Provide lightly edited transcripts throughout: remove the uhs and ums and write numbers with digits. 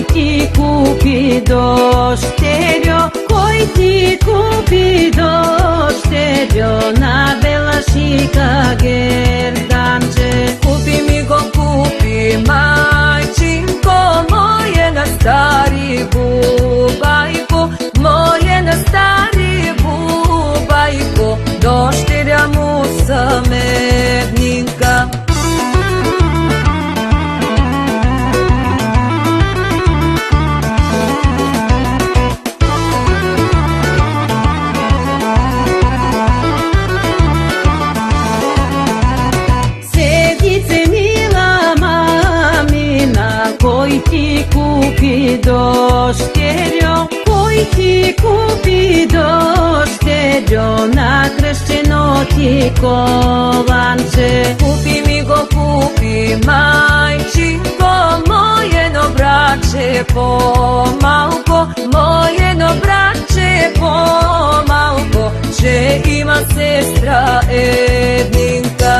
Кой ти купи дощерьо, кой ти купи дощерьо, на бела шика герданче. Купи ми го, купи, майчинко, моje na stari bubajko, moje na stari bubajko, došterja mu samedninka. Кой ти купи дощерьо, кой ти купи дощерьо, на кръщено ти кованче. Купи ми го, купи, майчинко, мојено братче помалко, мојено братче помалко, че има сестра еднинка.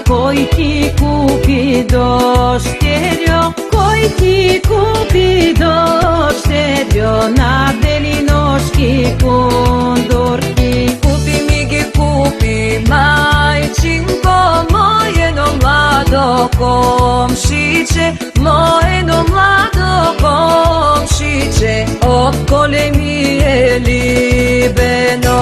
Кой ти купи дощерьо, кой ти купи дощерьо, на бели ножки кондорки. Купи ми ги, купи, майчинко, мојено младо комшиче, мојено младо комшиче, околе ми е либено.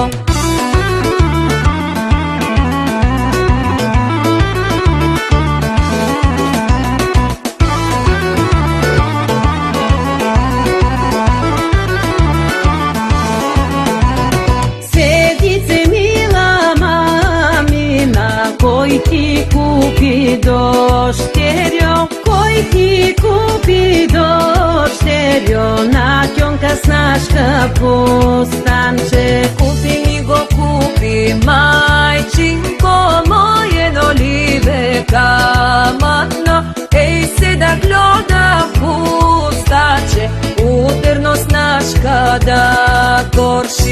Кой ти купи дощерьо, кой ти купи дощерьо, на тёнка снашка постанче. Купи ми го, купи, майчинко, мојено ливе каматно, ей се да гледа пустаче, утерно снашка да корши.